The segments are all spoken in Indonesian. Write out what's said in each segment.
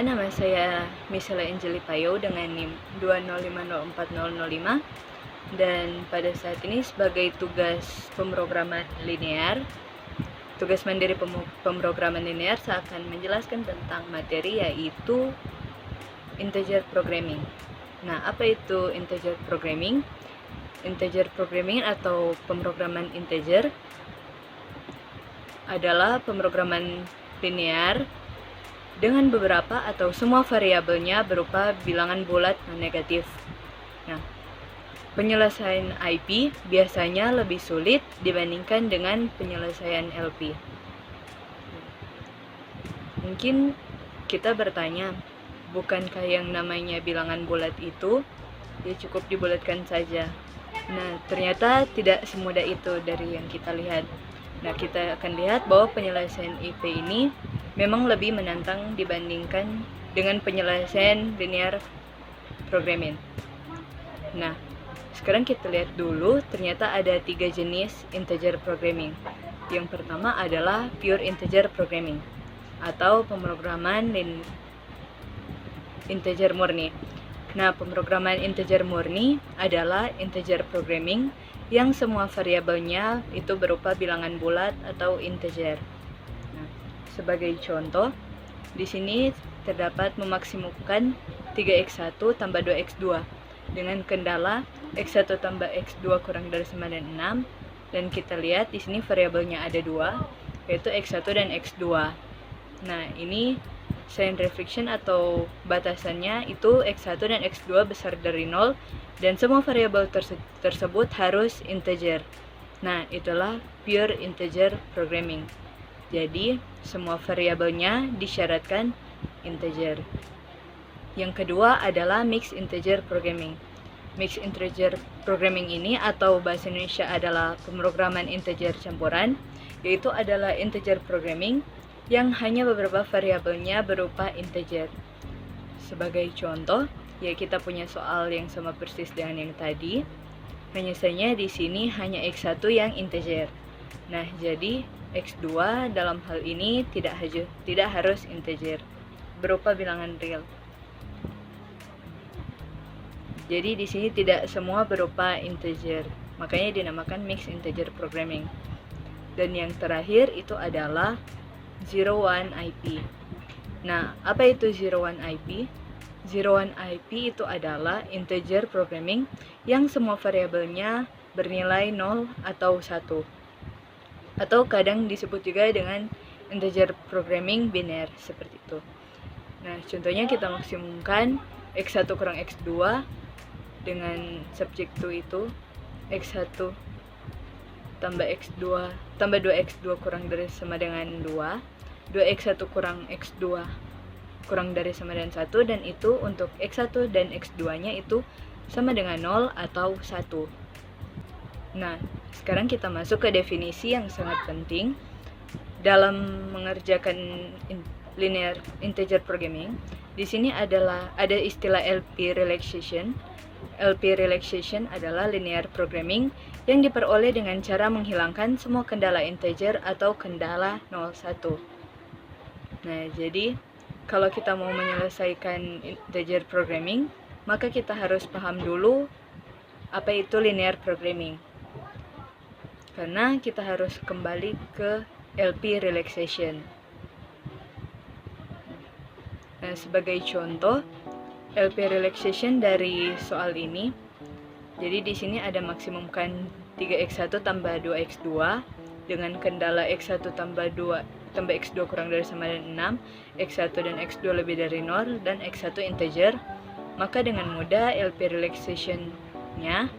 Perkenalkan, nama saya Misela Angeli Payo dengan NIM 2050405, dan pada saat ini sebagai tugas pemrograman linear, tugas mandiri pemrograman linear, saya akan menjelaskan tentang materi yaitu integer programming. Nah, apa itu integer programming? Integer programming atau pemrograman integer adalah pemrograman linear dengan beberapa atau semua variabelnya berupa bilangan bulat non negatif. Nah, penyelesaian IP biasanya lebih sulit dibandingkan dengan penyelesaian LP. Mungkin kita bertanya, bukankah yang namanya bilangan bulat itu ya cukup dibulatkan saja? Nah, ternyata tidak semudah itu dari yang kita lihat. Nah, kita akan lihat bahwa penyelesaian IP ini memang lebih menantang dibandingkan dengan penyelesaian linear programming. Nah, sekarang kita lihat dulu, ternyata ada 3 jenis integer programming. Yang pertama adalah pure integer programming atau pemrograman integer murni. Nah, pemrograman integer murni adalah integer programming yang semua variabelnya itu berupa bilangan bulat atau integer. Nah, sebagai contoh, di sini terdapat memaksimumkan 3x1 tambah 2x2 dengan kendala x1 tambah x2 kurang dari sama dengan 6, dan kita lihat di sini variabelnya ada 2, yaitu x1 dan x2. Nah, ini sign restriction atau batasannya itu x1 dan x2 besar dari 0 dan semua variabel tersebut harus integer. Nah, itulah pure integer programming. Jadi, semua variabelnya disyaratkan integer. Yang kedua adalah mixed integer programming. Mixed integer programming ini atau bahasa Indonesia adalah pemrograman integer campuran, yaitu adalah integer programming yang hanya beberapa variabelnya berupa integer. Sebagai contoh, ya kita punya soal yang sama persis dengan yang tadi. Penyelesaiannya di sini hanya x1 yang integer. Nah, jadi x2 dalam hal ini tidak harus integer, berupa bilangan real. Jadi di sini tidak semua berupa integer, makanya dinamakan mixed integer programming. Dan yang terakhir itu adalah 01 IP. Nah, apa itu 01 IP? 01 IP itu adalah integer programming yang semua variabelnya bernilai 0 atau 1. Atau kadang disebut juga dengan integer programming biner, seperti itu. Nah, contohnya kita maksimumkan x1 kurang x2 dengan subject to itu x1 tambah x2 tambah 2x2 kurang dari sama dengan 2, 2x1 kurang x2 kurang dari sama dengan 1, dan itu untuk x1 dan x2 nya itu sama dengan 0 atau 1. Nah, sekarang kita masuk ke definisi yang sangat penting dalam mengerjakan linear integer programming. Di sini ada istilah LP relaxation. LP relaxation adalah linear programming yang diperoleh dengan cara menghilangkan semua kendala integer atau kendala 01. Nah, jadi kalau kita mau menyelesaikan integer programming, maka kita harus paham dulu apa itu linear programming. Karena kita harus kembali ke LP relaxation. Nah, sebagai contoh LP relaxation dari soal ini, jadi di sini ada maksimumkan 3x1 tambah 2x2 dengan kendala x1 tambah x2 kurang dari sama dengan 6, x1 dan x2 lebih dari 0, dan x1 integer. Maka dengan mudah LP relaxation-nya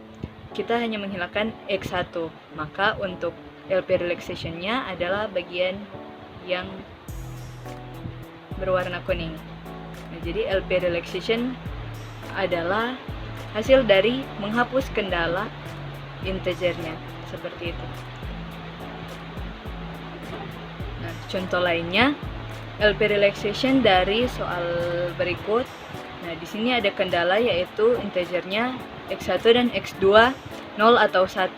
kita hanya menghilangkan x1. Maka untuk LP relaxation-nya adalah bagian yang berwarna kuning. Nah, jadi LP relaxation adalah hasil dari menghapus kendala integernya, seperti itu. Nah, contoh lainnya LP relaxation dari soal berikut. Nah, di sini ada kendala yaitu integernya x1 dan x2 0 atau 1.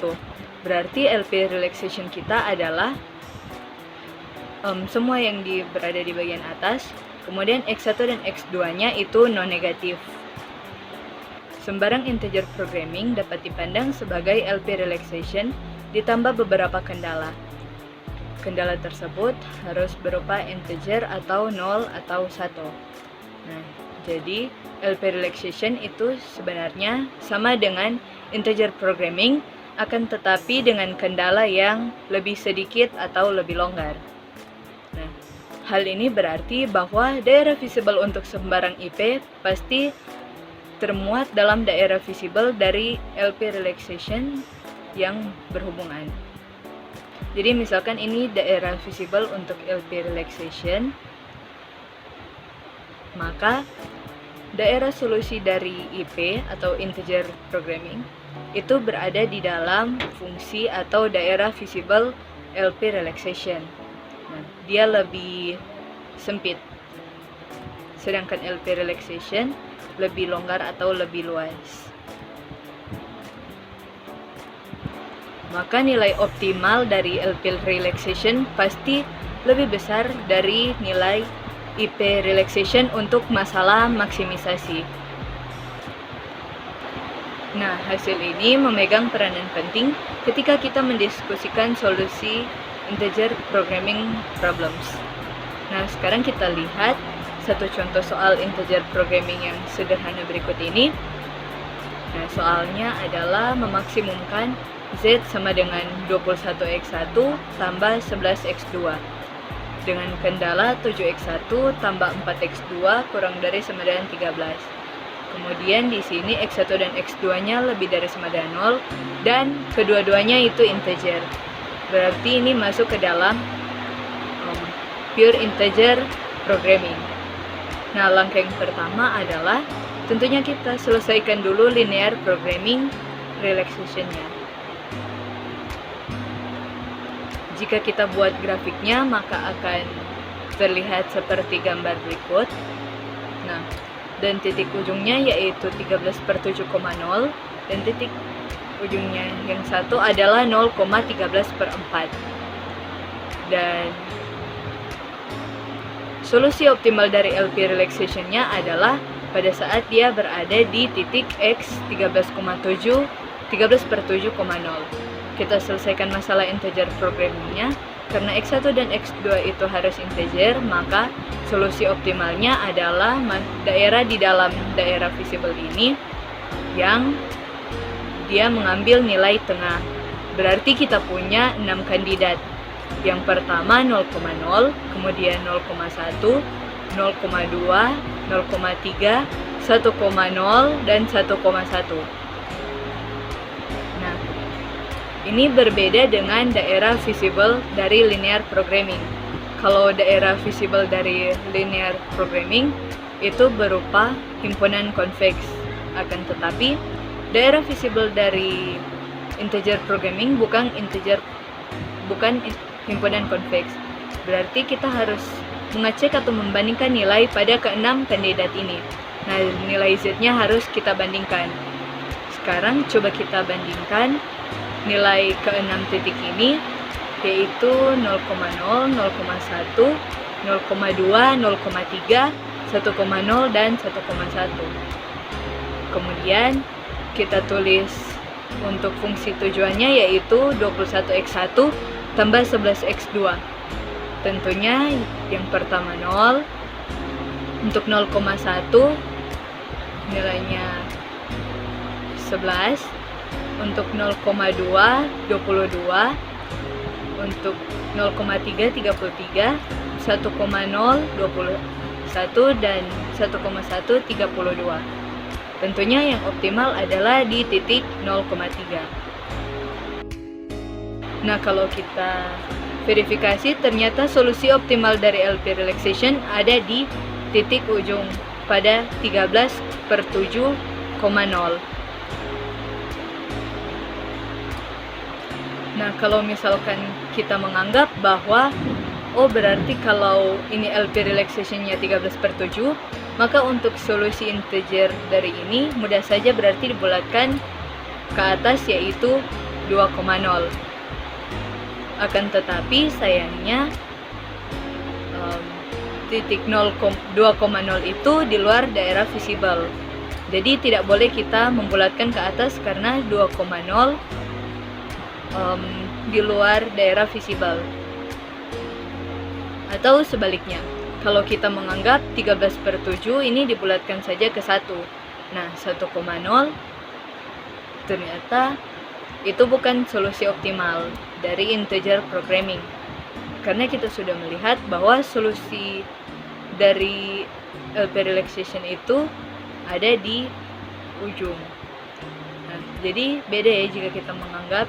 Berarti LP relaxation kita adalah semua yang berada di bagian atas Kemudian X1 dan X2-nya itu non-negatif. Sembarang integer programming dapat dipandang sebagai LP relaxation ditambah beberapa kendala. Kendala tersebut harus berupa integer atau 0 atau 1. Nah, jadi LP relaxation itu sebenarnya sama dengan integer programming, akan tetapi dengan kendala yang lebih sedikit atau lebih longgar. Nah, hal ini berarti bahwa daerah visible untuk sembarang IP pasti termuat dalam daerah visible dari LP relaxation yang berhubungan. Jadi misalkan ini daerah visible untuk LP relaxation, maka daerah solusi dari IP atau integer programming itu berada di dalam fungsi atau daerah visible LP relaxation. Nah, dia lebih sempit. Sedangkan LP relaxation lebih longgar atau lebih luas. Maka nilai optimal dari LP relaxation pasti lebih besar dari nilai IP relaxation untuk masalah maksimisasi. Nah, hasil ini memegang peranan penting ketika kita mendiskusikan solusi integer programming problems. Nah, sekarang kita lihat satu contoh soal integer programming yang sederhana berikut ini. Nah, soalnya adalah memaksimumkan Z sama dengan 21X1 tambah 11X2 dengan kendala 7X1 tambah 4X2 kurang dari sama dengan 13. Kemudian di sini X1 dan X2-nya lebih dari sama dengan 0 dan kedua-duanya itu integer. Berarti ini masuk ke dalam pure integer programming. Nah, langkah yang pertama adalah tentunya kita selesaikan dulu linear programming relaxation-nya. Jika kita buat grafiknya, maka akan terlihat seperti gambar berikut. Nah, dan titik ujungnya yaitu 13/7,0 dan titik ujungnya yang satu adalah 0,13/4. Dan solusi optimal dari LP relaxation-nya adalah pada saat dia berada di titik X 13,7, 13/7,0. Kita selesaikan masalah integer programmingnya. Karena X1 dan X2 itu harus integer, maka solusi optimalnya adalah daerah di dalam daerah visible ini yang dia mengambil nilai tengah. Berarti kita punya 6 kandidat. Yang pertama 0,0, kemudian 0,1, 0,2, 0,3, 1,0, dan 1,1. Nah, ini berbeda dengan daerah visible dari linear programming. Kalau daerah visible dari linear programming itu berupa himpunan convex. Akan tetapi, daerah visible dari integer programming bukan himpunan convex. Berarti kita harus mengecek atau membandingkan nilai pada ke-6 kandidat ini. Nah, nilai Z-nya harus kita bandingkan. Sekarang coba kita bandingkan nilai ke-6 titik ini, yaitu 0,0, 0,1, 0,2, 0,3, 1,0, dan 1,1. Kemudian kita tulis untuk fungsi tujuannya yaitu 21X1 tambah 11X2. Tentunya yang pertama 0, untuk 0,1 nilainya 11, untuk 0,2 22, untuk 0,3 33, 1,0 21, dan 1,1 32. Tentunya yang optimal adalah di titik 0,3. Nah, kalau kita verifikasi, ternyata solusi optimal dari LP relaxation ada di titik ujung pada 13/7,0. Nah, kalau misalkan kita menganggap bahwa berarti kalau ini LP relaxation-nya 13/7, maka untuk solusi integer dari ini mudah saja berarti dibulatkan ke atas yaitu 2,0. Akan tetapi sayangnya titik 2,0 itu di luar daerah visible. Jadi tidak boleh kita membulatkan ke atas karena 2,0 di luar daerah visible. Atau sebaliknya, kalau kita menganggap 13/7 ini dibulatkan saja ke 1. Nah, 1,0 ternyata itu bukan solusi optimal dari integer programming. Karena kita sudah melihat bahwa solusi dari LP relaxation itu ada di ujung. Nah, jadi beda ya jika kita menganggap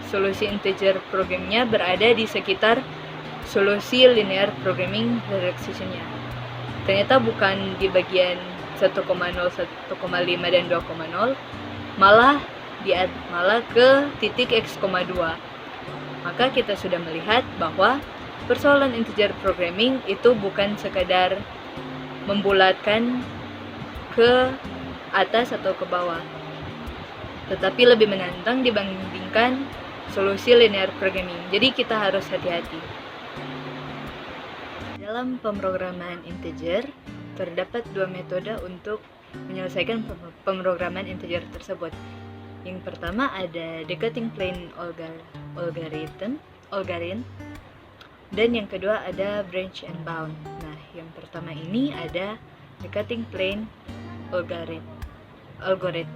solusi integer programmingnya berada di sekitar solusi linear programming relaxation-nya. Ternyata bukan di bagian 1,0, 1,5 dan 2,0, malah ke titik x,2. Maka kita sudah melihat bahwa persoalan integer programming itu bukan sekadar membulatkan ke atas atau ke bawah, tetapi lebih menantang dibandingkan solusi linear programming. Jadi kita harus hati-hati. Dalam pemrograman integer, terdapat dua metode untuk menyelesaikan pemrograman integer tersebut. Yang pertama ada decoding plane algorithm, dan yang kedua ada branch and bound. Nah, yang pertama ini ada decoding plane algorithm.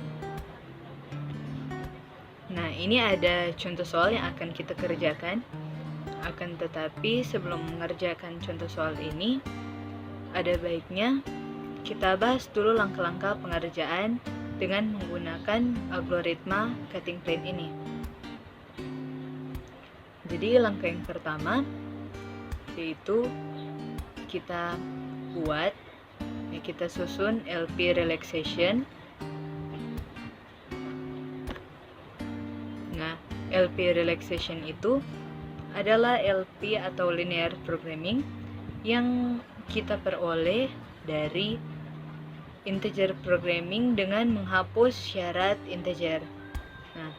Nah, ini ada contoh soal yang akan kita kerjakan. Akan tetapi sebelum mengerjakan contoh soal ini, ada baiknya kita bahas dulu langkah-langkah pengerjaan dengan menggunakan algoritma cutting plane ini. Jadi langkah yang pertama yaitu kita susun LP relaxation. Nah, LP relaxation itu adalah LP atau linear programming yang kita peroleh dari integer programming dengan menghapus syarat integer. Nah,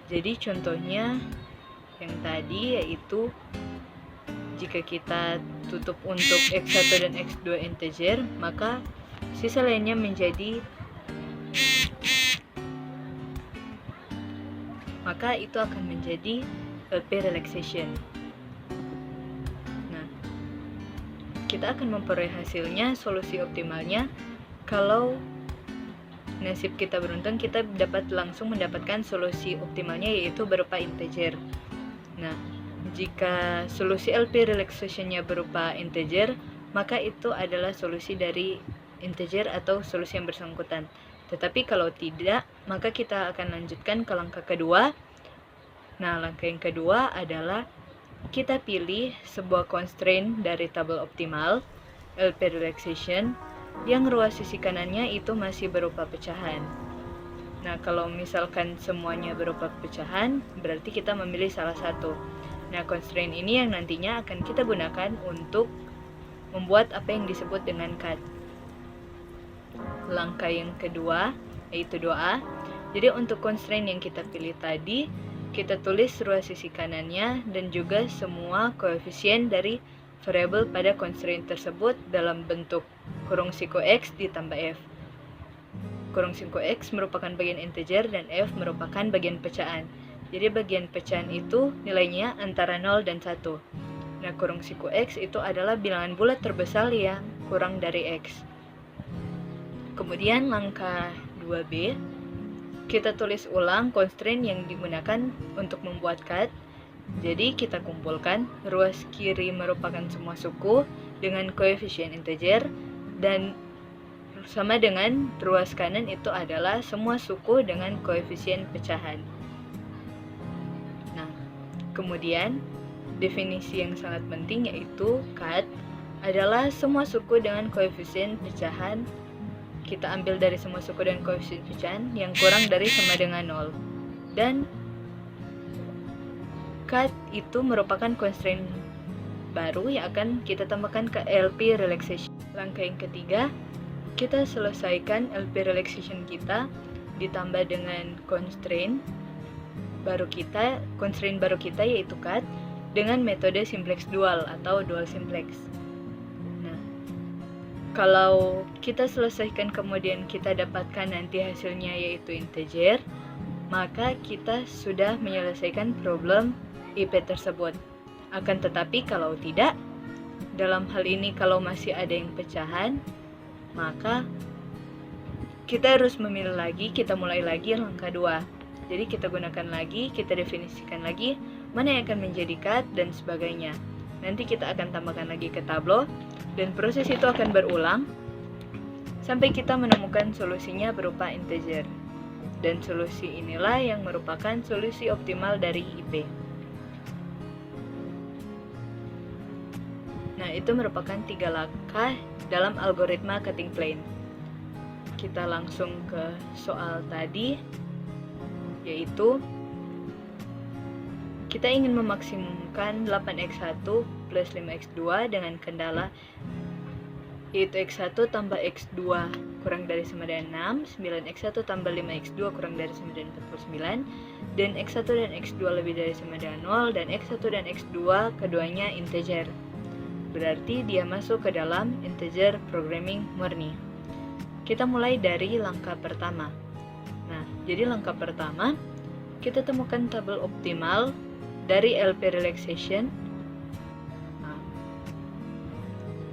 jadi contohnya yang tadi yaitu jika kita tutup untuk x1 dan x2 integer, maka sisa lainnya itu akan menjadi LP relaxation. Nah, kita akan memperoleh hasilnya, solusi optimalnya. Kalau nasib kita beruntung, kita dapat langsung mendapatkan solusi optimalnya yaitu berupa integer. Nah, jika solusi LP relaxation-nya berupa integer, maka itu adalah solusi dari integer atau solusi yang bersangkutan. Tetapi kalau tidak, maka kita akan lanjutkan ke langkah kedua. Nah, langkah yang kedua adalah kita pilih sebuah constraint dari tabel optimal LP relaxation yang ruas sisi kanannya itu masih berupa pecahan. Nah, kalau misalkan semuanya berupa pecahan, berarti kita memilih salah satu. Nah, constraint ini yang nantinya akan kita gunakan untuk membuat apa yang disebut dengan cut. Langkah yang kedua yaitu 2A. Jadi untuk constraint yang kita pilih tadi, kita tulis ruas sisi kanannya dan juga semua koefisien dari variabel pada constraint tersebut dalam bentuk kurung siku x ditambah f. Kurung siku x merupakan bagian integer dan f merupakan bagian pecahan. Jadi bagian pecahan itu nilainya antara 0 dan 1. Nah, kurung siku x itu adalah bilangan bulat terbesar yang kurang dari x. Kemudian langkah 2B, kita tulis ulang constraint yang digunakan untuk membuat cut. Jadi kita kumpulkan ruas kiri merupakan semua suku dengan koefisien integer dan sama dengan ruas kanan itu adalah semua suku dengan koefisien pecahan. Nah, kemudian definisi yang sangat penting yaitu cut adalah semua suku dengan koefisien pecahan. Kita ambil dari semua suku dan koefisien pecahan yang kurang dari sama dengan 0. Dan cut itu merupakan constraint baru yang akan kita tambahkan ke LP relaxation. Langkah yang ketiga, kita selesaikan LP relaxation kita ditambah dengan constraint baru kita yaitu cut dengan metode simplex dual atau dual simplex. Kalau kita selesaikan kemudian kita dapatkan nanti hasilnya yaitu integer, maka kita sudah menyelesaikan problem IP tersebut. Akan tetapi kalau tidak, dalam hal ini kalau masih ada yang pecahan, maka kita harus memilih lagi, kita mulai lagi langkah 2. Jadi kita gunakan lagi, kita definisikan lagi mana yang akan menjadi cut dan sebagainya. Nanti kita akan tambahkan lagi ke tableau dan proses itu akan berulang sampai kita menemukan solusinya berupa integer. Dan solusi inilah yang merupakan solusi optimal dari IP. Nah, itu merupakan 3 langkah dalam algoritma cutting plane. Kita langsung ke soal tadi, yaitu kita ingin memaksimumkan 8x1 plus 5x2 dengan kendala yaitu x1 tambah x2 kurang dari sama dengan 6, 9x1 tambah 5x2 kurang dari sama dengan 49, dan x1 dan x2 lebih dari sama dengan 0, dan x1 dan x2 keduanya integer. Berarti dia masuk ke dalam integer programming murni. Kita mulai dari langkah pertama. Nah, jadi langkah pertama, kita temukan tabel optimal dari LP relaxation. Nah,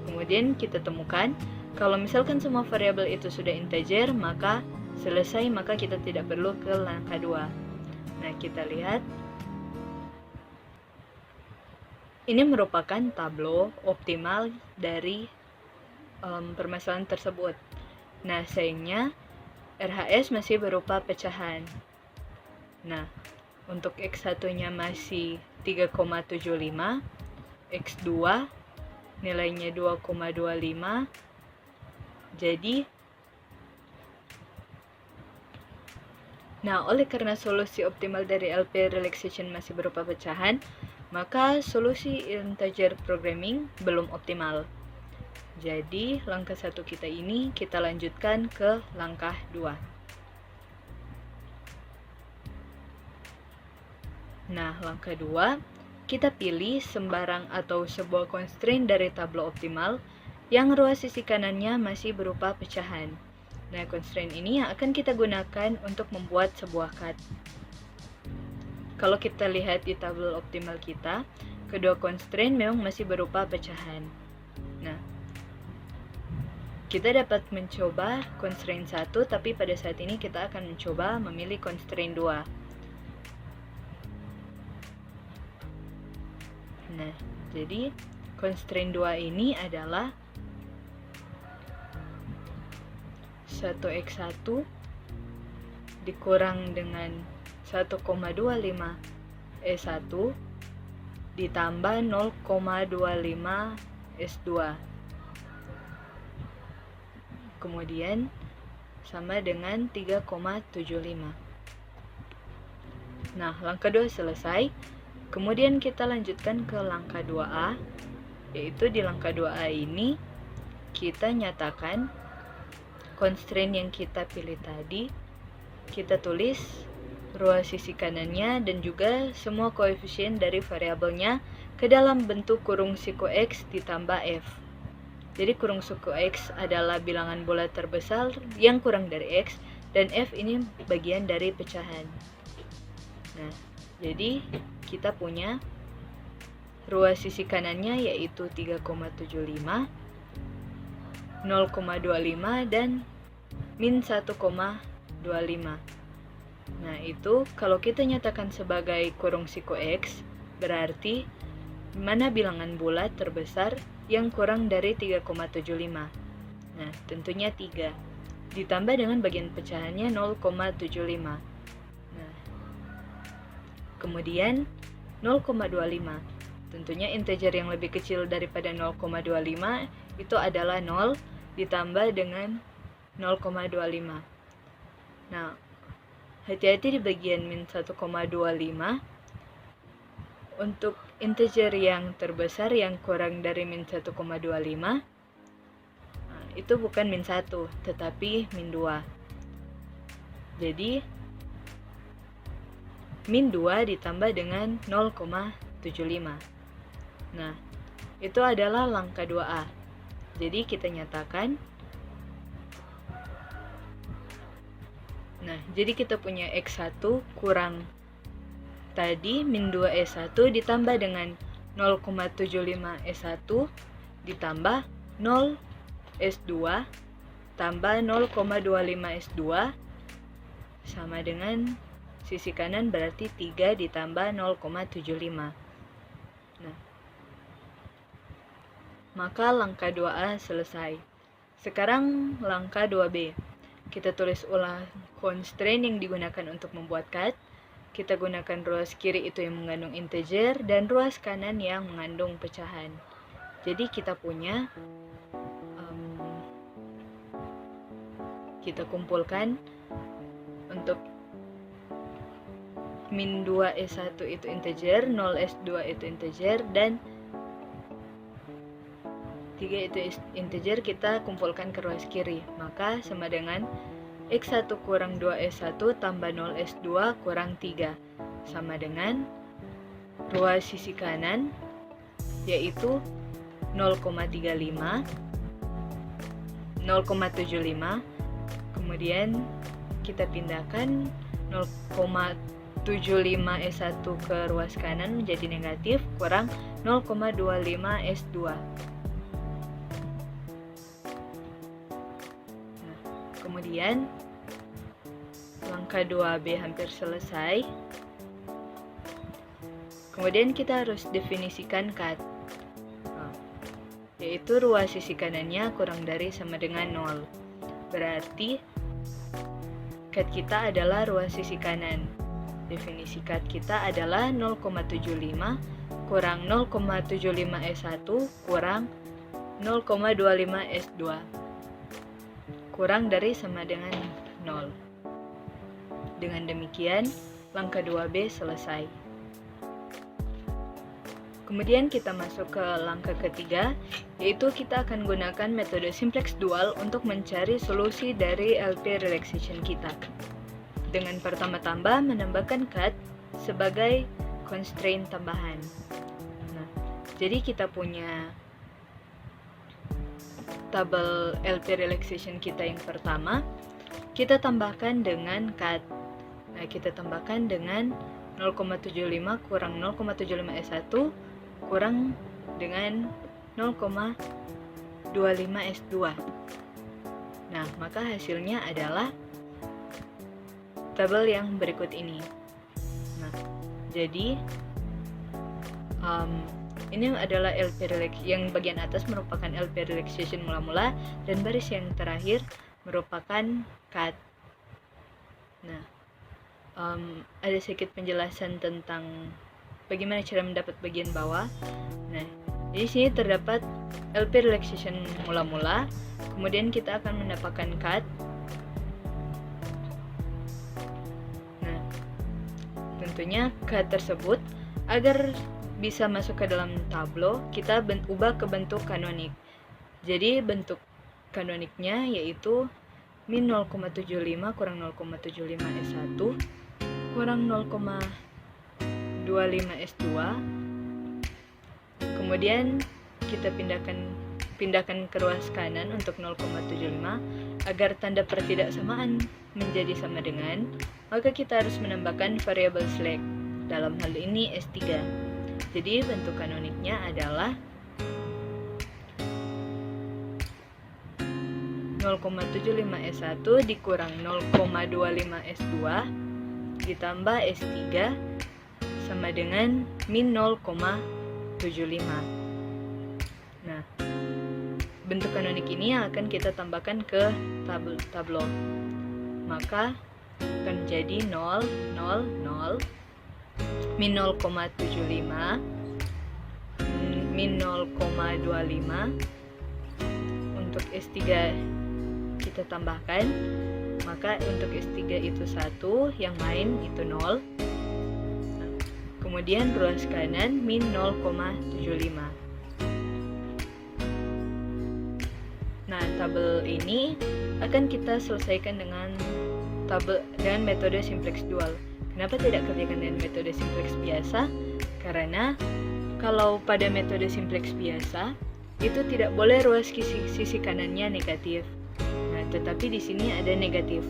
kemudian kita temukan, kalau misalkan semua variabel itu sudah integer, maka selesai, maka kita tidak perlu ke langkah 2. Nah, kita lihat. Ini merupakan tableau optimal dari permasalahan tersebut. Nah, sayangnya RHS masih berupa pecahan. Nah, untuk X1-nya masih 3,75, X2 nilainya 2,25. Jadi, oleh karena solusi optimal dari LP relaxation masih berupa pecahan, maka solusi integer programming belum optimal. Jadi, langkah 1 kita ini kita lanjutkan ke langkah 2. Nah, langkah 2, kita pilih sembarang atau sebuah constraint dari tableau optimal yang ruas sisi kanannya masih berupa pecahan. Nah, constraint ini yang akan kita gunakan untuk membuat sebuah cut. Kalau kita lihat di tabel optimal kita, kedua constraint memang masih berupa pecahan. Nah, kita dapat mencoba constraint 1, tapi pada saat ini kita akan mencoba memilih constraint 2. Nah, jadi constraint 2 ini adalah 1x1 dikurang dengan 1,25 S1 ditambah 0,25 S2. Kemudian sama dengan 3,75. Nah, langkah 2 selesai. Kemudian kita lanjutkan ke langkah 2A, yaitu di langkah 2A ini kita nyatakan constraint yang kita pilih tadi, kita tulis ruas sisi kanannya dan juga semua koefisien dari variabelnya ke dalam bentuk kurung siku X ditambah F. Jadi kurung siku X adalah bilangan bulat terbesar yang kurang dari X, dan F ini bagian dari pecahan. Nah, jadi kita punya ruas sisi kanannya yaitu 3,75, 0,25 dan min 1,25. Nah, itu kalau kita nyatakan sebagai kurung siku X, berarti mana bilangan bulat terbesar yang kurang dari 3,75. Nah, tentunya 3. Ditambah dengan bagian pecahannya 0,75. Nah, kemudian 0,25. Tentunya integer yang lebih kecil daripada 0,25 itu adalah 0 ditambah dengan 0,25. Nah, hati-hati di bagian min 1,25. Untuk integer yang terbesar yang kurang dari min 1,25, itu bukan min 1, tetapi min 2. Jadi, min 2 ditambah dengan 0,75. Nah, itu adalah langkah 2A. Jadi kita nyatakan. Nah, jadi kita punya X1 kurang tadi min 2S1 ditambah dengan 0,75S1 ditambah 0S2 tambah 0,25S2 sama dengan sisi kanan berarti 3 ditambah 0,75. Nah, maka langkah 2A selesai. Sekarang langkah 2B. Kita tulis ulang constraint yang digunakan untuk membuat cut. Kita gunakan ruas kiri itu yang mengandung integer dan ruas kanan yang mengandung pecahan. Jadi kita punya kita kumpulkan untuk min 2S1 itu integer, 0S2 itu integer, dan 3 itu integer, kita kumpulkan ke ruas kiri. Maka sama dengan X1 kurang 2S1 tambah 0S2 kurang 3 sama dengan ruas sisi kanan yaitu 0,35 0,75. Kemudian kita pindahkan 0,75S1 ke ruas kanan menjadi negatif kurang 0,25S2. Nah, kemudian langkah 2B hampir selesai. Kemudian kita harus definisikan cut, yaitu ruas sisi kanannya kurang dari sama dengan 0. Berarti cut kita adalah ruas sisi kanan. Definisi cut kita adalah 0,75 kurang 0,75S1 kurang 0,25S2 kurang dari sama dengan 0. Dengan demikian, langkah 2B selesai. Kemudian kita masuk ke langkah ketiga, yaitu kita akan gunakan metode simplex dual untuk mencari solusi dari LP relaxation kita. Dengan pertama-tama menambahkan cut sebagai constraint tambahan. Nah, jadi kita punya tabel LP relaxation kita yang pertama, kita tambahkan dengan cut. Nah, kita tambahkan dengan 0,75 kurang 0,75S1 kurang dengan 0,25S2. Nah, maka hasilnya adalah tabel yang berikut ini. Nah, jadi ini adalah LP relax yang bagian atas merupakan LP relaxation mula-mula dan baris yang terakhir merupakan cut. Nah, ada sedikit penjelasan tentang bagaimana cara mendapat bagian bawah. Nah, di sini terdapat LP relaxation mula-mula, kemudian kita akan mendapatkan cut. Nah, tentunya cut tersebut agar bisa masuk ke dalam tableau, kita ubah ke bentuk kanonik. Jadi bentuk kanoniknya yaitu min 0,75 kurang 0,75S1 kurang 0,25S2. Kemudian kita pindahkan ke ruas kanan untuk 0,75 agar tanda pertidaksamaan menjadi sama dengan, maka kita harus menambahkan variabel slack, dalam hal ini S3. Jadi bentuk kanoniknya adalah 0,75S1 dikurang 0,25S2 ditambah S3 sama dengan min 0,75. Nah, bentuk kanonik ini yang akan kita tambahkan ke tableau. Maka akan menjadi 0, 0, 0, min 0,75, min 0,25. Untuk S3 kita tambahkan, maka untuk S3 itu 1, yang lain itu 0. Kemudian ruas kanan min 0,75. Nah, tabel ini akan kita selesaikan dengan metode simplex dual. Kenapa tidak kerjakan dengan metode simplex biasa? Karena kalau pada metode simplex biasa, itu tidak boleh ruas sisi kanannya negatif. Nah, tetapi di sini ada negatif.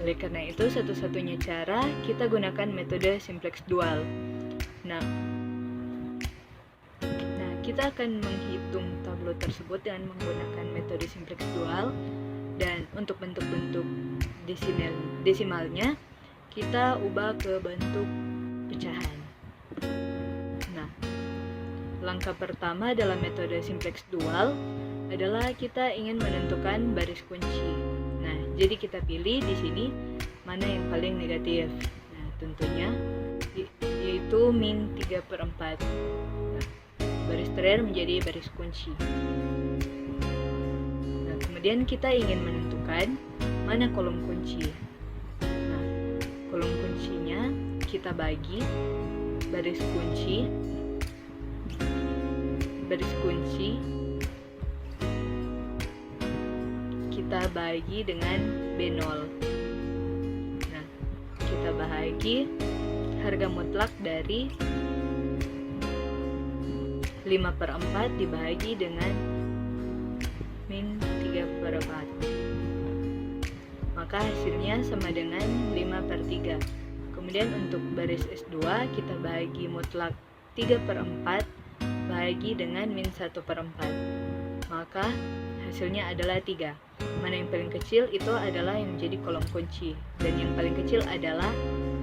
Oleh karena itu, satu-satunya cara kita gunakan metode simplex dual. Nah, kita akan menghitung tableau tersebut dengan menggunakan metode simplex dual, dan untuk bentuk-bentuk desimalnya kita ubah ke bentuk pecahan. Nah, langkah pertama dalam metode simplex dual adalah kita ingin menentukan baris kunci. Nah, jadi kita pilih di sini mana yang paling negatif. Nah, tentunya yaitu min 3/4. Nah, baris terakhir menjadi baris kunci. Nah, kemudian kita ingin menentukan mana kolom kunci. Nah, kolom kuncinya kita bagi baris kunci kita bagi dengan B0. Nah, kita bahagi harga mutlak dari 5/4 dibagi dengan min 3/4. Maka hasilnya sama dengan 5/3. Kemudian untuk baris S2 kita bagi mutlak 3/4 bagi dengan min 1/4. Maka hasilnya adalah 3. Mana yang paling kecil itu adalah yang menjadi kolom kunci, dan yang paling kecil adalah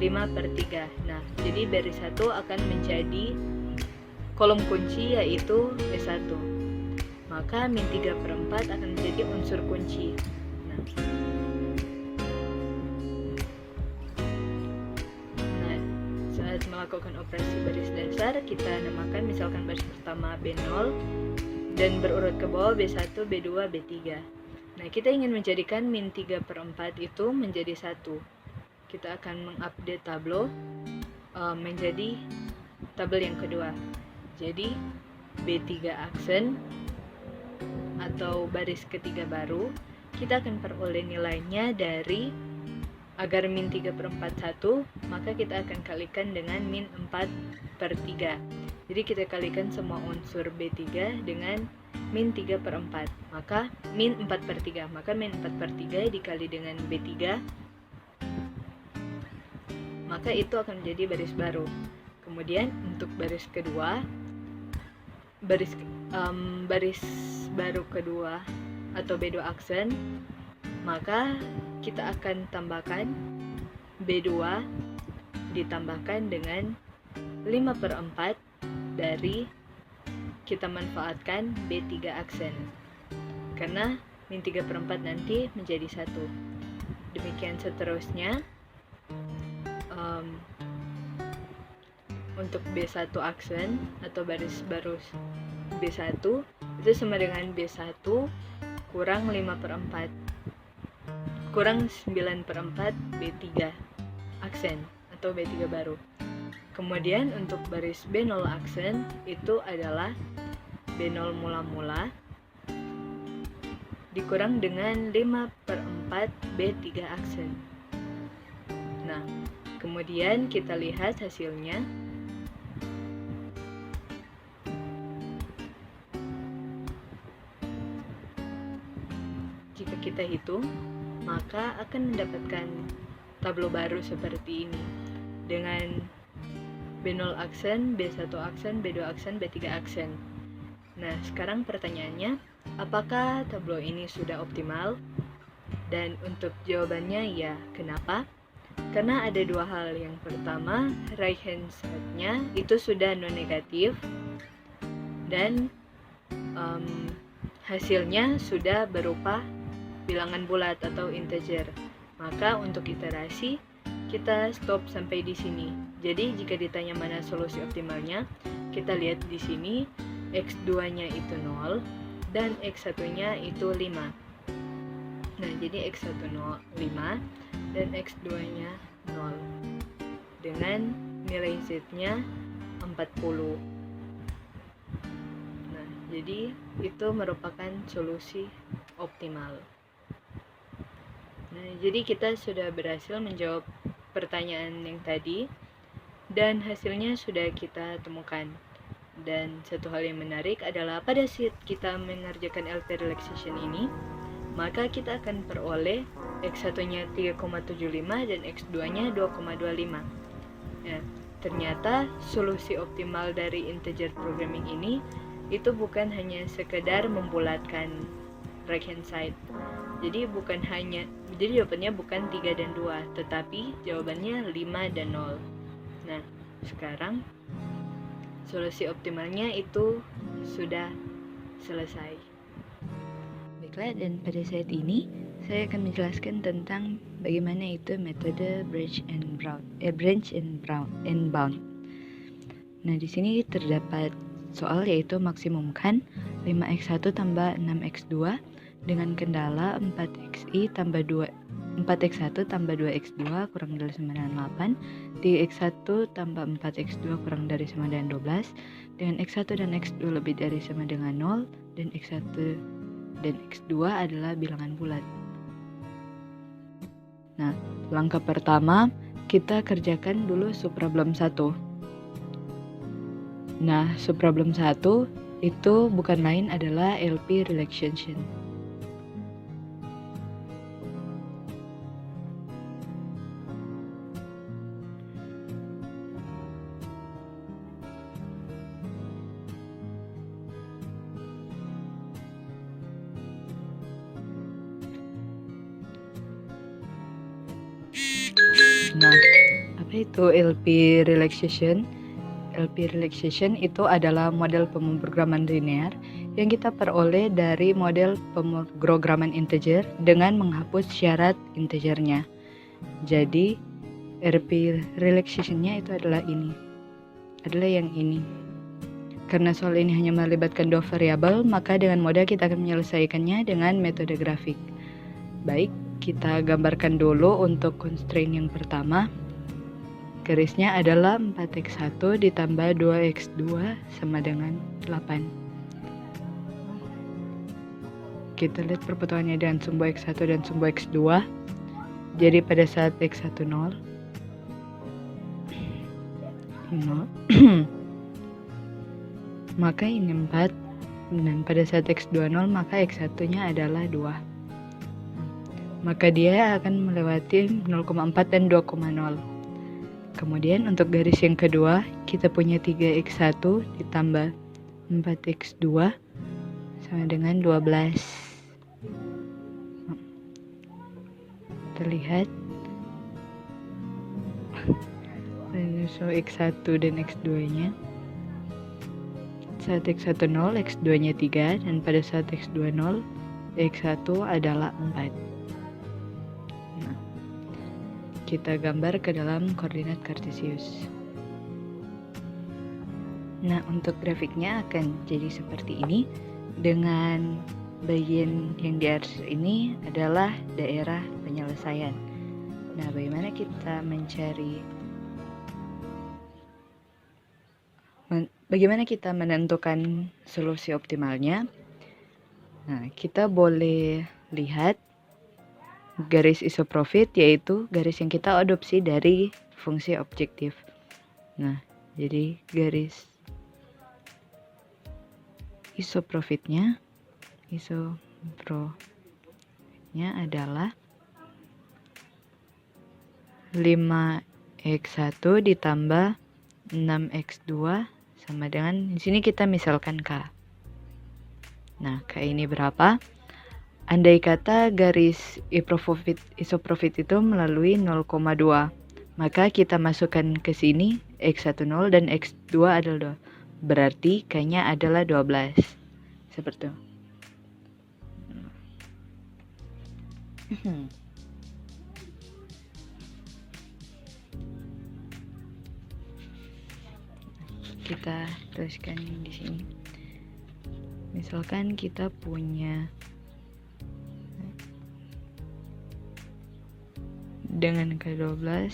5/3. Nah, jadi baris 1 akan menjadi kolom kunci yaitu S1. Maka min 3/4 akan menjadi unsur kunci. Nah, saat melakukan operasi baris dasar, kita namakan misalkan baris pertama B0 dan berurut ke bawah B1, B2, B3. Nah, kita ingin menjadikan min 3/4 itu menjadi 1. Kita akan mengupdate tableau menjadi tabel yang kedua. Jadi B3 aksen atau baris ketiga baru, kita akan peroleh nilainya dari, agar min 3/4 1, maka kita akan kalikan dengan min 4/3. Jadi kita kalikan semua unsur B3 dengan min 3/4, maka min 4/3. Maka min 4/3 dikali dengan B3, maka itu akan menjadi baris baru. Kemudian untuk baris kedua, baris baru kedua atau B2 aksen, maka kita akan tambahkan B2 ditambahkan dengan 5/4 dari, kita manfaatkan B3 aksen, karena min 3/4 nanti menjadi 1. Demikian seterusnya. Untuk B1 aksen atau baris baru B1 itu sama dengan B1 kurang 5/4 kurang 9/4 B3 aksen atau B3 baru. Kemudian untuk baris B0 aksen itu adalah B0 mula-mula dikurang dengan 5/4 B3 aksen. Nah, kemudian kita lihat hasilnya. Jika kita hitung, maka akan mendapatkan tableau baru seperti ini dengan B0 aksen, B1 aksen, B2 aksen, B3 aksen. Nah, sekarang pertanyaannya, apakah tableau ini sudah optimal? Dan untuk jawabannya ya, kenapa? Karena ada dua hal. Yang pertama, right hand side-nya itu sudah non-negatif, dan hasilnya sudah berupa bilangan bulat atau integer. Maka untuk iterasi kita stop sampai di sini. Jadi jika ditanya mana solusi optimalnya, kita lihat di sini X2-nya itu 0 dan X1-nya itu 5. Nah, jadi X1 5 dan X2-nya 0 dengan nilai Z-nya 40. Nah, jadi itu merupakan solusi optimal. Nah, jadi kita sudah berhasil menjawab pertanyaan yang tadi dan hasilnya sudah kita temukan. Dan satu hal yang menarik adalah pada saat kita mengerjakan LP relaxation ini, maka kita akan peroleh X1-nya 3,75 dan X2-nya 2,25. Nah, ternyata solusi optimal dari integer programming ini itu bukan hanya sekedar membulatkan right hand side. Jadi jawabannya bukan 3 dan 2, tetapi jawabannya 5 dan 0. Nah, sekarang solusi optimalnya itu sudah selesai. Baiklah, dan pada saat ini saya akan menjelaskan tentang bagaimana itu metode branch and bound. Nah, di sini terdapat soal yaitu maksimumkan 5x1 tambah 6x2 dengan kendala 4x1 tambah 2x2 kurang dari sama dengan 8, 3x1 tambah 4x2 kurang dari sama dengan 12, dengan x1 dan x2 lebih dari sama dengan 0, dan x1 dan x2 adalah bilangan bulat. Nah, langkah pertama kita kerjakan dulu subproblem 1. Nah, subproblem 1 itu bukan lain adalah LP relaxation. Nah, apa itu LP relaxation? LP relaxation itu adalah model pemrograman linear yang kita peroleh dari model pemrograman integer dengan menghapus syarat integernya. Jadi, LP relaxation-nya itu adalah yang ini. Karena soal ini hanya melibatkan dua variabel, maka dengan mudah kita akan menyelesaikannya dengan metode grafik. Baik, kita gambarkan dulu untuk constraint yang pertama. Garisnya adalah 4x1 ditambah 2x2 sama dengan 8. Kita lihat perputarannya dengan sumbu x1 dan sumbu x2. Jadi pada saat x1 0, maka ini 4, dan pada saat x2 0 maka x1-nya adalah 2. Maka dia akan melewati 0,4 dan 2,0. Kemudian untuk garis yang kedua, kita punya 3x1 ditambah 4x2 sama dengan 12. Kita lihat so x1 dan x2-nya. Saat x1 0, x2-nya 3, dan pada saat x2 0, x1 adalah 4. Kita gambar ke dalam koordinat kartesius. Nah, untuk grafiknya akan jadi seperti ini. Dengan bagian yang di atas ini adalah daerah penyelesaian. Nah, bagaimana kita bagaimana kita menentukan solusi optimalnya? Nah, kita boleh lihat garis isoprofit, yaitu garis yang kita adopsi dari fungsi objektif. Nah, jadi garis isoprofitnya adalah 5x1 ditambah 6x2 sama dengan, di sini kita misalkan K. Nah, K ini berapa? Andai kata garis isoprofit itu melalui 0,2, maka kita masukkan ke sini x1 0 dan x2 adalah 2. Berarti K-nya adalah 12. Seperti itu. Kita tuliskan di sini. Misalkan kita punya dengan ke-12,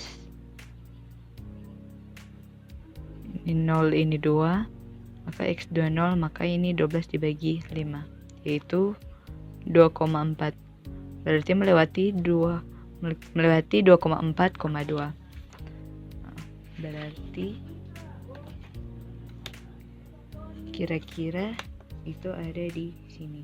ini 0, ini 2, maka x2 0, maka ini 12 dibagi 5, yaitu 2,4. Berarti melewati 2,4,2. Berarti kira-kira itu ada di sini.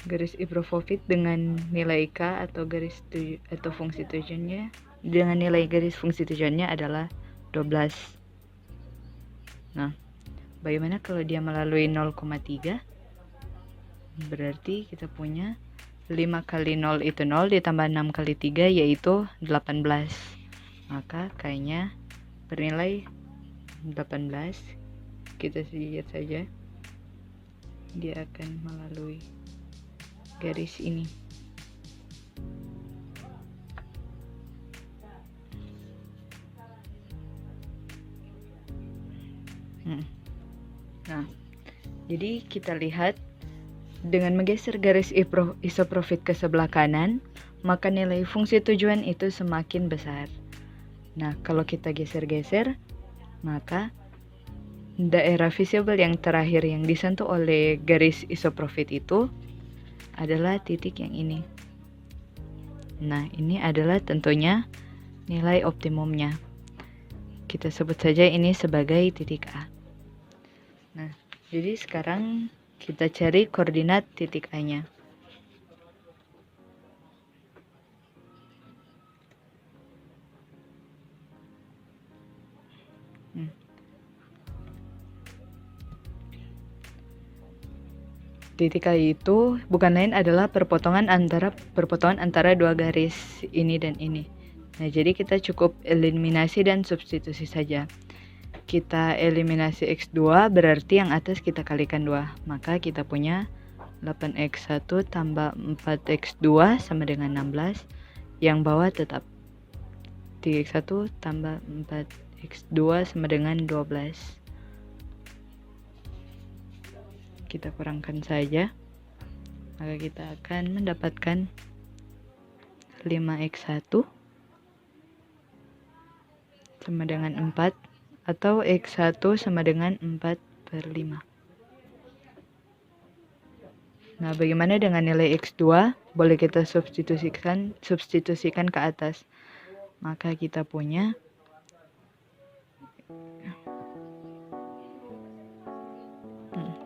Garis iprofit dengan nilai K atau atau fungsi tujuannya dengan nilai garis fungsi tujuannya adalah 12. Nah, bagaimana kalau dia melalui 0,3? Berarti kita punya 5 kali 0 itu 0 ditambah 6 kali 3 yaitu 18. Maka kayaknya bernilai 18. Kita lihat saja. Dia akan melalui garis ini. Nah, jadi kita lihat dengan menggeser garis isoprofit ke sebelah kanan, maka nilai fungsi tujuan itu semakin besar. Nah, kalau kita geser-geser, maka daerah visible yang terakhir yang disentuh oleh garis isoprofit itu adalah titik yang ini. Nah, ini adalah tentunya nilai optimumnya. Kita sebut saja ini sebagai titik A. Nah, jadi sekarang kita cari koordinat titik A-nya. Titik A itu bukan lain adalah perpotongan antara dua garis ini dan ini. Nah, jadi kita cukup eliminasi dan substitusi saja. Kita eliminasi X2 berarti yang atas kita kalikan 2. Maka kita punya 8X1 tambah 4X2 sama dengan 16. Yang bawah tetap 3X1 tambah 4X2 sama dengan 12. Kita kurangkan saja, maka kita akan mendapatkan 5X1 sama dengan 4 atau X1 sama dengan 4/5. Nah, bagaimana dengan nilai X2? Boleh kita substitusikan ke atas. Maka kita punya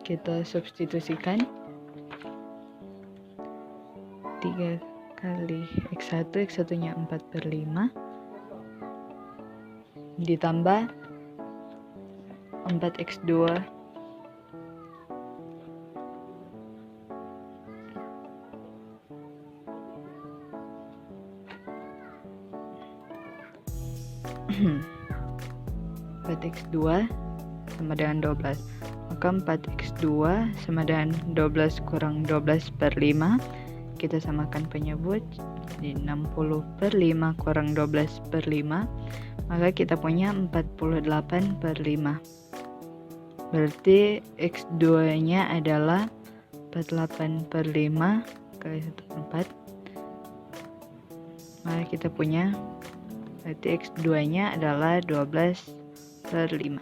kita substitusikan 3 kali X1, X1-nya 4/5 ditambah 4X2 4X2 sama dengan 12. Maka 4X2 sama dengan 12 kurang 12/5. Kita samakan penyebut. Jadi 60/5 kurang 12/5. Maka kita punya 48/5. Berarti X2-nya adalah 48/5 kali 1/4. Maka kita punya berarti X2-nya adalah 12/5.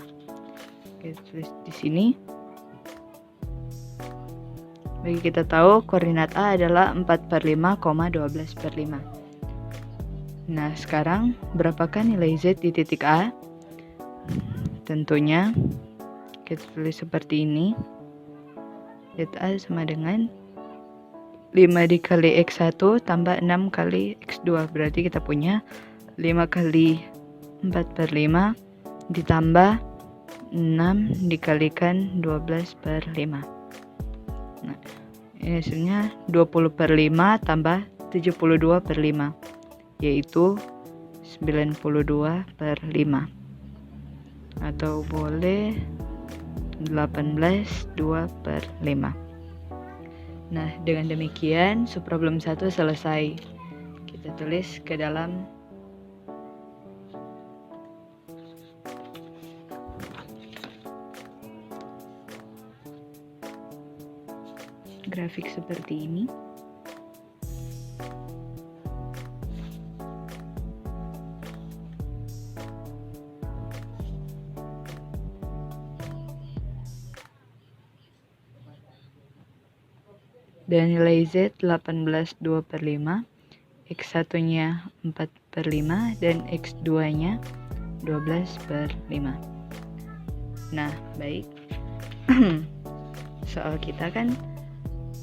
Oke, tulis di sini. Bagi kita tahu koordinat A adalah 4/5, 12/5. Nah, sekarang berapakah nilai Z di titik A? Tentunya kita tulis seperti ini. ZA sama dengan 5 dikali X1 tambah 6 kali X2. Berarti kita punya 5 kali 4/5 ditambah 6 dikalikan 12/5. Nah, ini hasilnya 20/5 tambah 72/5, yaitu 92/5. Atau boleh 18/2/5. Nah, dengan demikian subproblem 1 selesai. Kita tulis ke dalam grafik seperti ini. Dan nilai Z 18/2/5, X1-nya 4/5, dan X2-nya 12/5. Nah, baik. Soal kita kan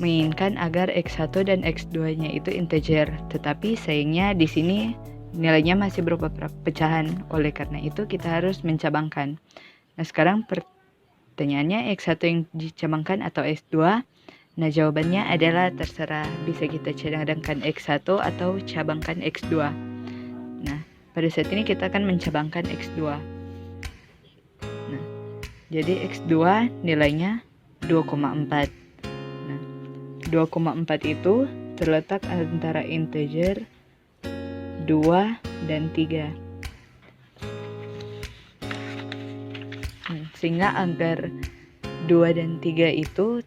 menginginkan agar X1 dan X2-nya itu integer, tetapi sayangnya di sini nilainya masih berupa pecahan. Oleh karena itu kita harus mencabangkan. Nah, sekarang pertanyaannya X1 yang dicabangkan atau X2? Nah, jawabannya adalah terserah, bisa kita cadangkan X1 atau cabangkan X2. Nah, pada saat ini kita akan mencabangkan X2. Nah, jadi X2 nilainya 2,4. Nah, 2,4 itu terletak antara integer 2 dan 3. Sehingga agar 2 dan 3 itu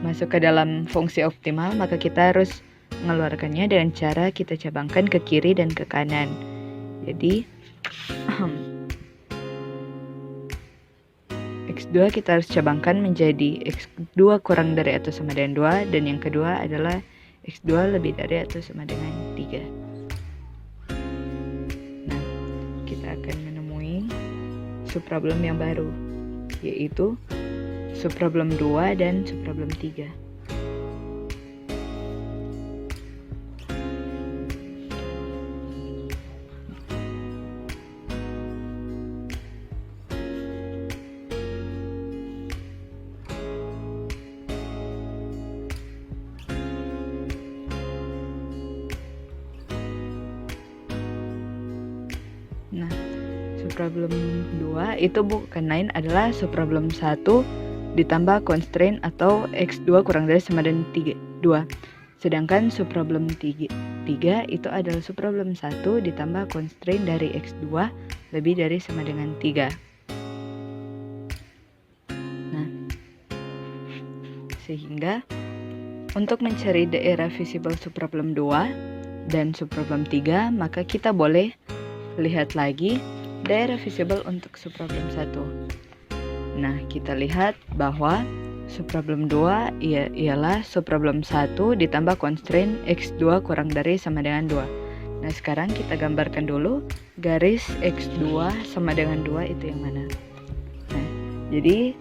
masuk ke dalam fungsi optimal, maka kita harus mengeluarkannya dengan cara kita cabangkan ke kiri dan ke kanan. Jadi X2 kita harus cabangkan menjadi X2 kurang dari atau sama dengan 2, dan yang kedua adalah X2 lebih dari atau sama dengan 3. Nah, kita akan menemui subproblem yang baru, yaitu subproblem 2 dan subproblem 3. Nah, subproblem 2 itu bukan lain adalah subproblem 1 ditambah constraint atau X2 kurang dari sama dengan 2. Sedangkan subproblem 3 itu adalah subproblem 1 ditambah constraint dari X2 lebih dari sama dengan 3. Nah, sehingga untuk mencari daerah visible subproblem 2 dan subproblem 3, maka kita boleh lihat lagi daerah visible untuk subproblem 1. Nah, kita lihat bahwa subproblem 2 ialah subproblem 1 ditambah constraint X2 kurang dari sama dengan 2. Nah, sekarang kita gambarkan dulu garis X2 sama dengan 2 itu yang mana. Nah, jadi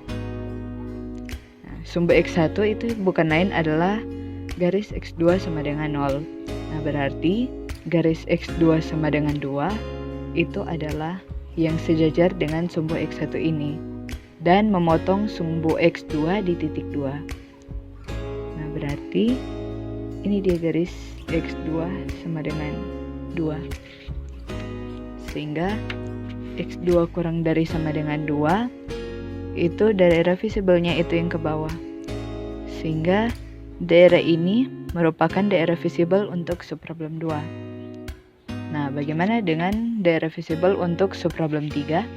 sumber X1 itu bukan lain adalah garis X2 sama dengan 0. Nah, berarti garis X2 sama dengan 2 itu adalah yang sejajar dengan sumbu X1 ini dan memotong sumbu X2 di titik 2. Nah, berarti ini dia garis X2 sama dengan 2. Sehingga X2 kurang dari sama dengan 2 itu daerah visible-nya itu yang ke bawah. Sehingga daerah ini merupakan daerah visible untuk subproblem 2. Nah, bagaimana dengan daerah visible untuk subproblem 3?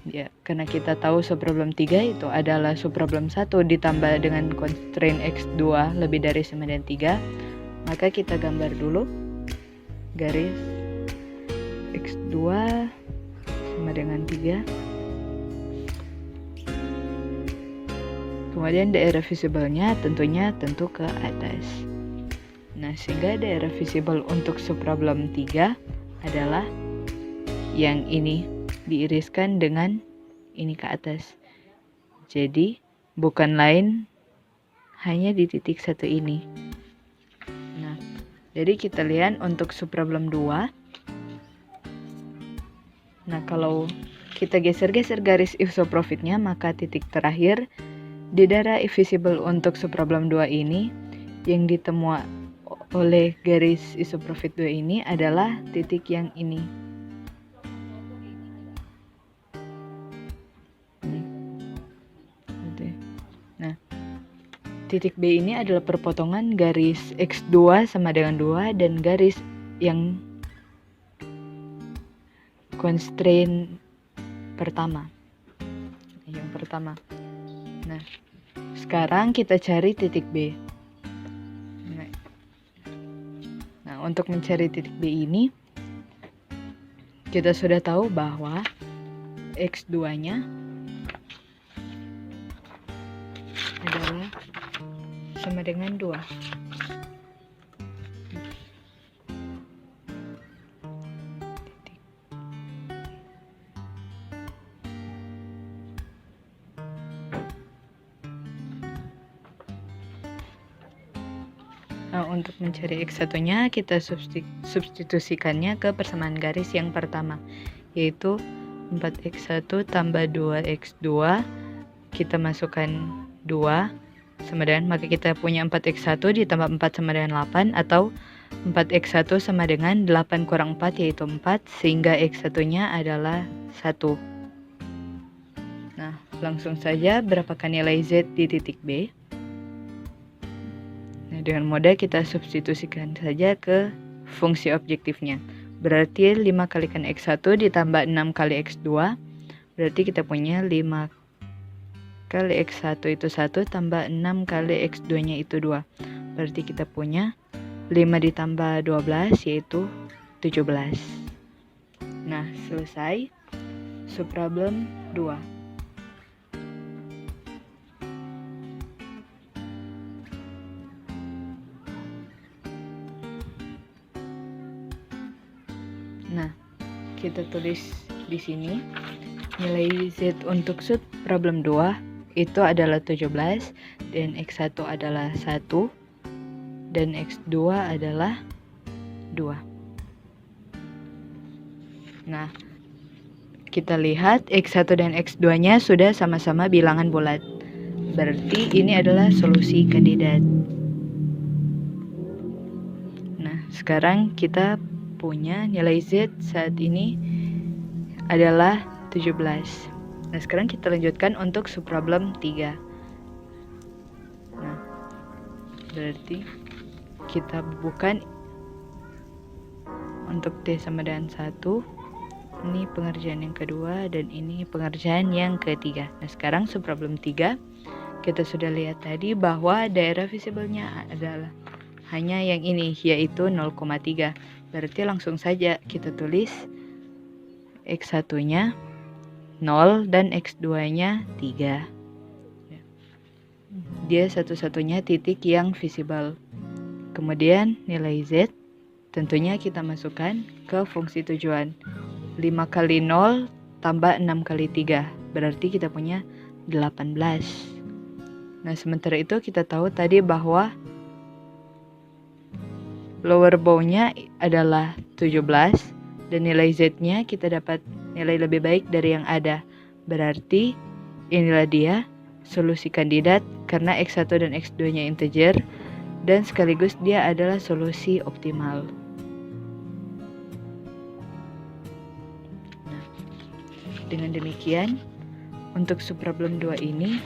Ya, karena kita tahu subproblem 3 itu adalah subproblem 1 ditambah dengan constraint X2 lebih dari sama dengan 3, maka kita gambar dulu garis X2 sama dengan 3. Kemudian daerah visible-nya tentu ke atas. Nah, sehingga daerah visible untuk subproblem 3 adalah yang ini diiriskan dengan ini ke atas. Jadi, bukan lain hanya di titik 1 ini. Nah, jadi kita lihat untuk subproblem 2. Nah, kalau kita geser-geser garis isoprofitnya, maka titik terakhir di daerah visible untuk subproblem 2 ini yang ditemui oleh garis isoprofit 2 ini adalah titik yang ini. Nah, titik B ini adalah perpotongan garis X2 sama dengan 2 dan garis yang constraint pertama. Yang pertama. Nah, sekarang kita cari titik B. Untuk mencari titik B ini, kita sudah tahu bahwa X2-nya adalah sama dengan 2. Nah, untuk mencari X1-nya, kita substitusikannya ke persamaan garis yang pertama, yaitu 4X1 tambah 2X2, kita masukkan 2 sama dengan, maka kita punya 4X1 ditambah 4 sama dengan 8, atau 4X1 sama dengan 8 kurang 4, yaitu 4, sehingga X1-nya adalah 1. Nah, langsung saja berapakah nilai Z di titik B? Nah, dengan mudah kita substitusikan saja ke fungsi objektifnya. Berarti 5 kalikan X1 ditambah 6 kali X2. Berarti kita punya 5 kali X1 itu 1 tambah 6 kali X2-nya itu 2. Berarti kita punya 5 ditambah 12 yaitu 17. Nah, selesai subproblem 2. Nah, kita tulis di sini nilai Z untuk subproblem 2 itu adalah 17, dan X1 adalah 1, dan X2 adalah 2. Nah, kita lihat X1 dan X2-nya sudah sama-sama bilangan bulat. Berarti ini adalah solusi kandidat. Nah, sekarang kita punya nilai Z saat ini adalah 17. Nah, sekarang kita lanjutkan untuk subproblem 3. Nah, berarti kita bubuhkan untuk T sama dengan 1. Ini pengerjaan yang kedua dan ini pengerjaan yang ketiga. Nah, sekarang subproblem 3. Kita sudah lihat tadi bahwa daerah visiblenya adalah hanya yang ini, yaitu 0,3. Berarti langsung saja kita tulis X1-nya 0 dan X2-nya 3. Dia satu-satunya titik yang visible. Kemudian nilai Z tentunya kita masukkan ke fungsi tujuan. 5 kali 0 tambah 6 kali 3. Berarti kita punya 18. Nah, sementara itu kita tahu tadi bahwa lower bound-nya adalah 17 dan nilai Z-nya kita dapat nilai lebih baik dari yang ada. Berarti inilah dia solusi kandidat karena X1 dan X2-nya integer dan sekaligus dia adalah solusi optimal. Nah, dengan demikian untuk subproblem 2 ini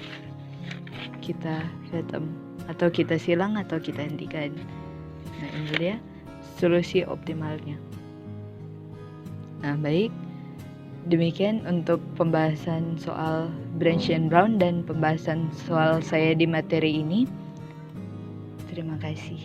kita atau kita silang atau kita hentikan. Nah, ini dia solusi optimalnya. Nah, baik. Demikian untuk pembahasan soal Branch and Brown dan pembahasan soal saya di materi ini. Terima kasih.